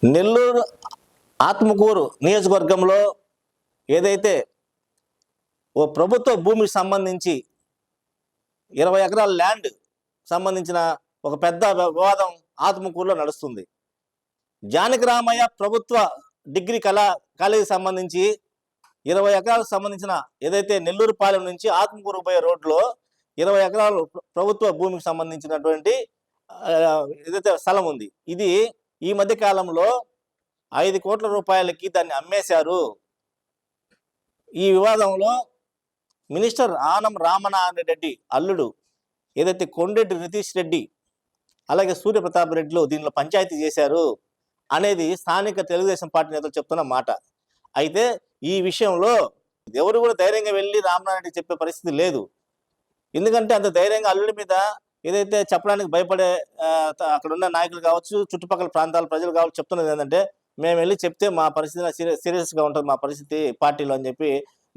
నెల్లూరు ఆత్మకూరు నియోజకవర్గంలో ఏదైతే ఓ ప్రభుత్వ భూమికి సంబంధించి 20 ఎకరాల ల్యాండ్ సంబంధించిన ఒక పెద్ద వివాదం ఆత్మకూరులో నడుస్తుంది. జానకి రామయ్య ప్రభుత్వ డిగ్రీ కాలేజీకి సంబంధించి 20 ఎకరాలకు సంబంధించిన ఏదైతే నెల్లూరు పాలెం నుంచి ఆత్మకూరు పోయే రోడ్లో 20 ఎకరాలు ప్రభుత్వ భూమికి సంబంధించినటువంటి ఏదైతే స్థలం ఉంది, ఇది ఈ మధ్య కాలంలో 5 కోట్ల రూపాయలకి దాన్ని అమ్మేశారు. ఈ వివాదంలో మినిస్టర్ ఆనం రామనారాయణ రెడ్డి అల్లుడు ఏదైతే కొండెడ్డి నితీష్ రెడ్డి అలాగే సూర్యప్రతాప్ రెడ్డిలు దీనిలో పంచాయతీ చేశారు అనేది స్థానిక తెలుగుదేశం పార్టీ నేతలు చెప్తున్న మాట. అయితే ఈ విషయంలో ఎవరు కూడా ధైర్యంగా వెళ్ళి రామనారాయణ రెడ్డి చెప్పే పరిస్థితి లేదు. ఎందుకంటే అంత ధైర్యంగా అల్లుడి మీద ఏదైతే చెప్పడానికి భయపడే అక్కడ ఉన్న నాయకులు కావచ్చు, చుట్టుపక్కల ప్రాంతాల ప్రజలు కావచ్చు చెప్తున్నది ఏంటంటే, మేము వెళ్ళి చెప్తే మా పరిస్థితి సీరియస్గా ఉంటుంది, మా పరిస్థితి పార్టీలో అని చెప్పి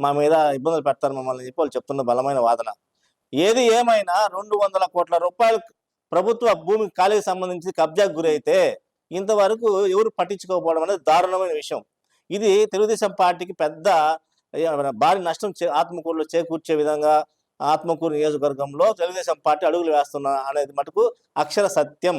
మా మీద ఇబ్బందులు పెడతారు మమ్మల్ని చెప్పి వాళ్ళు చెప్తున్న బలమైన వాదన. ఏది ఏమైనా 200 కోట్ల రూపాయలు ప్రభుత్వ భూమి కాలేజీకి సంబంధించి కబ్జాకు గురైతే ఇంతవరకు ఎవరు పట్టించుకోకపోవడం అనేది దారుణమైన విషయం. ఇది తెలుగుదేశం పార్టీకి పెద్ద భారీ నష్టం ఆత్మకూరులో చేకూర్చే విధంగా ఆత్మకూరు నియోజకవర్గంలో తెలుగుదేశం పార్టీ అడుగులు వేస్తున్నా అనేది మటుకు అక్షర సత్యం.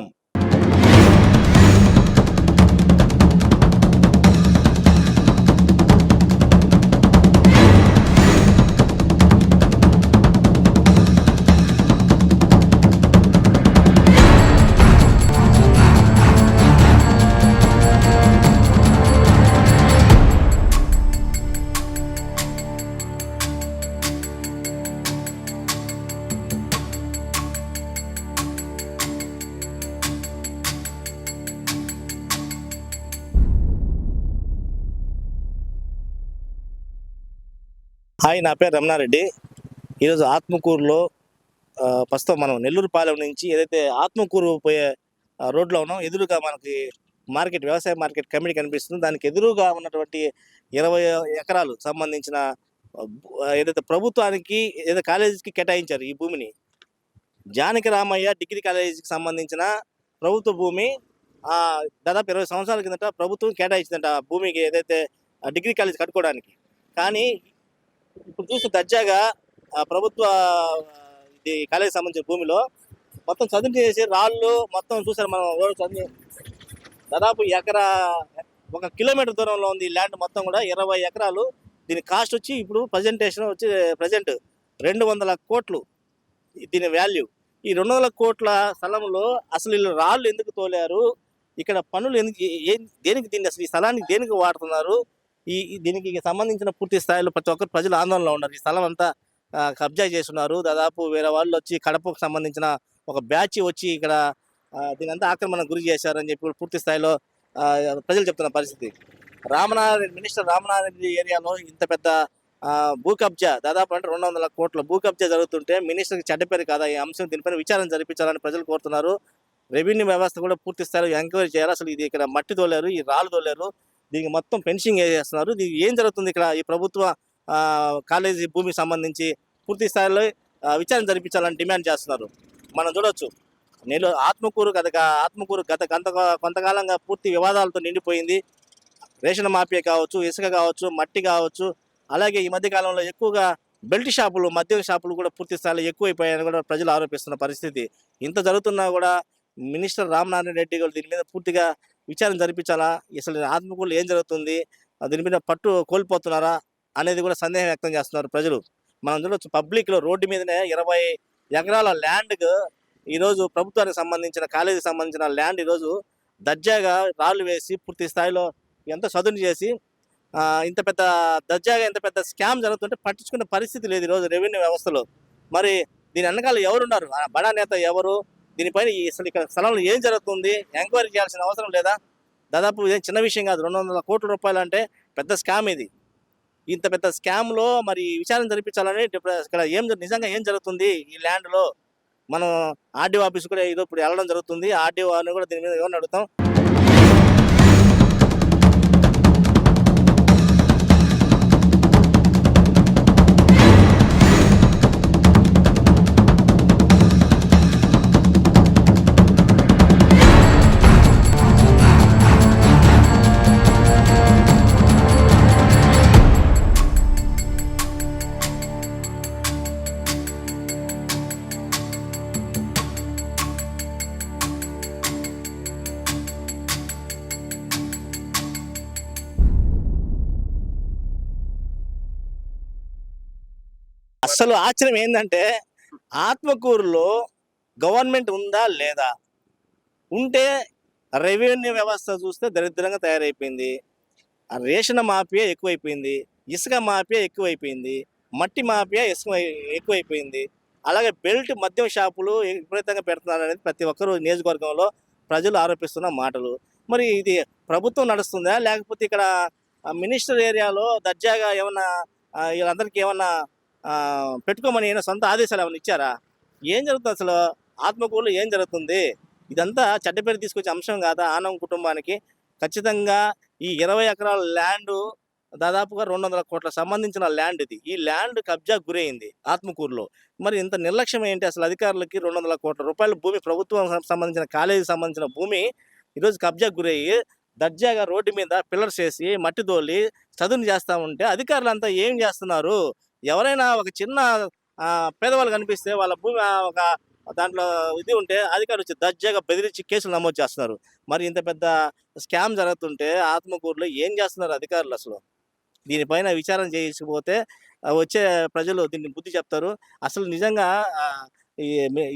హాయ్, నా పేరు రమణారెడ్డి. ఈరోజు ఆత్మకూరులో ప్రస్తుతం మనం నెల్లూరు పాలెం నుంచి ఏదైతే ఆత్మకూరు పోయే రోడ్లో ఉన్నాం, ఎదురుగా మనకి మార్కెట్, వ్యవసాయ మార్కెట్ కమిటీ కనిపిస్తుంది. దానికి ఎదురుగా ఉన్నటువంటి 20 ఎకరాలు సంబంధించిన ఏదైతే ప్రభుత్వానికి ఏదైతే కాలేజీకి కేటాయించారు ఈ భూమిని. జానకి రామయ్య డిగ్రీ కాలేజీకి సంబంధించిన ప్రభుత్వ భూమి దాదాపు 20 సంవత్సరాల కిందట ప్రభుత్వం కేటాయించిందంట ఆ భూమికి, ఏదైతే డిగ్రీ కాలేజీ కట్టుకోవడానికి. కానీ ఇప్పుడు చూస్తే దర్జాగా ప్రభుత్వ ఇది కాలేజీకి సంబంధించిన భూమిలో మొత్తం చదును చేసి రాళ్ళు మొత్తం చూసారు మనం. రోడ్డు చదువు దాదాపు 1 కిలోమీటర్ దూరంలో ఉంది. ఈ ల్యాండ్ మొత్తం కూడా 20 ఎకరాలు. దీని కాస్ట్ వచ్చి ఇప్పుడు ప్రజెంట్ 200 కోట్లు దీని వాల్యూ. ఈ 200 కోట్ల స్థలంలో అసలు వీళ్ళు రాళ్ళు ఎందుకు తోలారు, ఇక్కడ పనులు ఎందుకు, దేనికి దీన్ని అసలు ఈ స్థలానికి దేనికి వాడుతున్నారు, దీనికి సంబంధించిన పూర్తి స్థాయిలో ప్రతి ఒక్కరు ప్రజలు ఆందోళనలో ఉన్నారు. ఈ స్థలం అంతా కబ్జా చేస్తున్నారు. దాదాపు వేరే వాళ్ళు వచ్చి కడపకు సంబంధించిన ఒక బ్యాచ్ వచ్చి ఇక్కడ దీని అంతా ఆక్రమణ గురి చేశారని చెప్పి పూర్తి స్థాయిలో ప్రజలు చెప్తున్న పరిస్థితి. మినిస్టర్ రామనారాయణ ఏరియాలో ఇంత పెద్ద భూ కబ్జా, దాదాపు అంటే 200 కోట్ల భూ కబ్జా జరుగుతుంటే మినిస్టర్కి చెడ్డ పేరు కాదా ఈ అంశం? దీనిపైన విచారణ జరిపించాలని ప్రజలు కోరుతున్నారు. రెవెన్యూ వ్యవస్థ కూడా పూర్తి స్థాయిలో ఎంక్వైరీ చేయాలి. అసలు ఇది ఇక్కడ మట్టి తోలారు, ఈ రాళ్ళు తోలారు, దీనికి మొత్తం ఫెన్సింగ్ చేస్తున్నారు. దీనికి ఏం జరుగుతుంది ఇక్కడ? ఈ ప్రభుత్వ కాలేజీ భూమికి సంబంధించి పూర్తి స్థాయిలో విచారణ జరిపించాలని డిమాండ్ చేస్తున్నారు. మనం చూడవచ్చు, ఆత్మకూరు గత కొంతకాలంగా పూర్తి వివాదాలతో నిండిపోయింది. రేషన్ మాఫియా కావచ్చు, ఇసుక కావచ్చు, మట్టి కావచ్చు, అలాగే ఈ మధ్య కాలంలో ఎక్కువగా బెల్ట్ షాపులు, మద్యం షాపులు కూడా పూర్తి స్థాయిలో ఎక్కువైపోయాయని కూడా ప్రజలు ఆరోపిస్తున్న పరిస్థితి. ఇంత జరుగుతున్నా కూడా మినిస్టర్ రామనారాయణ రెడ్డి గారు దీని మీద పూర్తిగా విచారణ జరిపించాలా, అసలు ఆత్మకూరులో ఏం జరుగుతుంది, దీని మీద పట్టు కోల్పోతున్నారా అనేది కూడా సందేహం వ్యక్తం చేస్తున్నారు ప్రజలు. మనం చూడవచ్చు, పబ్లిక్లో రోడ్డు మీదనే 20 ఎకరాల ల్యాండ్కు ఈరోజు ప్రభుత్వానికి సంబంధించిన కాలేజీకి సంబంధించిన ల్యాండ్ ఈరోజు దర్జాగా రాళ్ళు వేసి పూర్తి స్థాయిలో ఎంత చదును చేసి ఇంత పెద్ద స్కామ్ జరుగుతుంటే పట్టించుకునే పరిస్థితి లేదు ఈరోజు రెవెన్యూ వ్యవస్థలో. మరి దీని వెనకాల ఎవరున్నారు, బడా నేత ఎవరు, దీనిపైన అసలు ఇక్కడ స్థలంలో ఏం జరుగుతుంది ఎంక్వైరీ చేయాల్సిన అవసరం లేదా? దాదాపు ఇదేం చిన్న విషయం కాదు, 200 కోట్ల రూపాయలు అంటే పెద్ద స్కామ్ ఇది. ఇంత పెద్ద స్కామ్లో మరి విచారణ జరిపించాలని ఇక్కడ నిజంగా ఏం జరుగుతుంది ఈ ల్యాండ్లో? మనం ఆర్డీఓ ఆఫీస్ కూడా ఇప్పుడు వెళ్ళడం జరుగుతుంది. ఆర్డీఓ అని కూడా దీని మీద ఎవరిని అడుగుతాం. అసలు ఆశ్చర్యం ఏంటంటే ఆత్మకూరులో గవర్నమెంట్ ఉందా లేదా? ఉంటే రెవెన్యూ వ్యవస్థ చూస్తే దరిద్రంగా తయారైపోయింది. ఆ రేషన్ మాఫియా ఎక్కువైపోయింది. ఇసుక మాఫియా ఎక్కువైపోయింది. మట్టి మాఫియా ఎక్కువైపోయింది. అలాగే బెల్ట్ మద్యం షాపులు విపరీతంగా పెడుతున్నారనేది ప్రతి ఒక్కరు నియోజకవర్గంలో ప్రజలు ఆరోపిస్తున్న మాటలు. మరి ఇది ప్రభుత్వం నడుస్తుందా? లేకపోతే ఇక్కడ మినిస్టర్ ఏరియాలో దర్జాగా ఏమన్నా వీళ్ళందరికీ ఏమన్నా పెట్టుకోమని ఏమైనా సొంత ఆదేశాలు ఏమైనా ఇచ్చారా? ఏం జరుగుతుంది అసలు? ఆత్మకూరులో ఏం జరుగుతుంది? ఇదంతా చెడ్డ పేరు తీసుకొచ్చే అంశం కాదా ఆనం కుటుంబానికి? ఖచ్చితంగా ఈ 20 ఎకరాల ల్యాండు దాదాపుగా 200 కోట్ల సంబంధించిన ల్యాండ్ ఇది. ఈ ల్యాండ్ కబ్జాకు గురైంది ఆత్మకూరులో. మరి ఇంత నిర్లక్ష్యం ఏంటి అసలు అధికారులకి? 200 కోట్ల రూపాయల భూమి, ప్రభుత్వం సంబంధించిన కాలేజీకి సంబంధించిన భూమి ఈరోజు కబ్జాకు గురయ్యి దర్జాగా రోడ్డు మీద పిల్లర్స్ వేసి మట్టి తోలి చదును చేస్తూ ఉంటే అధికారులంతా ఏం చేస్తున్నారు? ఎవరైనా ఒక చిన్న పేదవాళ్ళు కనిపిస్తే వాళ్ళ భూమి ఒక దాంట్లో ఇది ఉంటే అధికారులు వచ్చి దర్జాగా బెదిరించి కేసులు నమోదు చేస్తున్నారు. మరి ఇంత పెద్ద స్కామ్ జరుగుతుంటే ఆత్మకూరులో ఏం చేస్తున్నారు అధికారులు అసలు? దీనిపైన విచారణ చేయకపోతే వచ్చే ప్రజలు దీన్ని బుద్ధి చెప్తారు. అసలు నిజంగా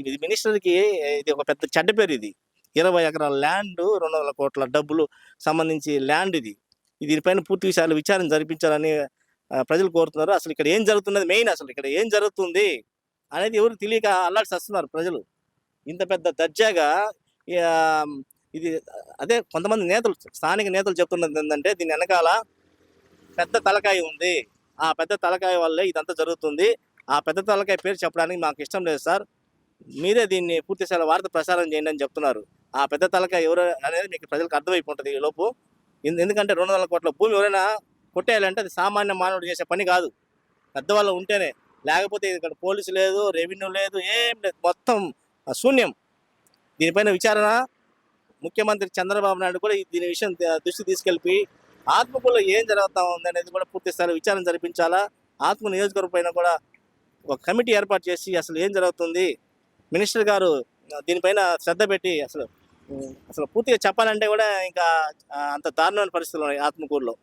ఇది మినిస్టర్‌కి ఇది ఒక పెద్ద చెడ్డ పేరు ఇది. 20 ఎకరాల ల్యాండు 200 కోట్ల డబ్బులు సంబంధించి ల్యాండ్ ఇది. దీనిపైన పూర్తి విషయాలు విచారణ జరిపించాలని ప్రజలు కోరుతున్నారు. అసలు ఇక్కడ ఏం జరుగుతున్నది మెయిన్, అసలు ఇక్కడ ఏం జరుగుతుంది అనేది ఎవరికి తెలియక అల్లాడి సస్తున్నారు ప్రజలు. ఇంత పెద్ద దర్జాగా ఇది అదే కొంతమంది నేతలు, స్థానిక నేతలు చెప్తున్నది ఏంటంటే దీని వెనకాల పెద్ద తలకాయ ఉంది. ఆ పెద్ద తలకాయ వల్లే ఇదంతా జరుగుతుంది. ఆ పెద్ద తలకాయ పేరు చెప్పడానికి మాకు ఇష్టం లేదు సార్. మీరే దీన్ని పూర్తి స్థాయిలో వార్త ప్రసారం చేయండి అని చెప్తున్నారు. ఆ పెద్ద తలకాయ ఎవరు అనేది మీకు ప్రజలకు అర్థమైపోతుంది ఈ లోపు. ఎందుకంటే 200 కోట్ల భూమి ఎవరైనా కొట్టేయాలంటే అది సామాన్య మానవుడు చేసే పని కాదు. పెద్దవాళ్ళు ఉంటేనే. లేకపోతే ఇక్కడ పోలీసు లేదు, రెవెన్యూ లేదు, ఏం లేదు, మొత్తం శూన్యం. దీనిపైన విచారణ ముఖ్యమంత్రి చంద్రబాబు నాయుడు కూడా దీని విషయం దృష్టి తీసుకెళ్ళి ఆత్మకూరులో ఏం జరుగుతూ ఉంది అనేది కూడా పూర్తి స్థాయిలో విచారణ జరిపించాలా. ఆత్మ నియోజకవర్గం పైన కూడా ఒక కమిటీ ఏర్పాటు చేసి అసలు ఏం జరుగుతుంది, మినిస్టర్ గారు దీనిపైన శ్రద్ధ పెట్టి అసలు పూర్తిగా చెప్పాలంటే కూడా ఇంకా అంత దారుణమైన పరిస్థితులు ఉన్నాయి ఆత్మకూరులో.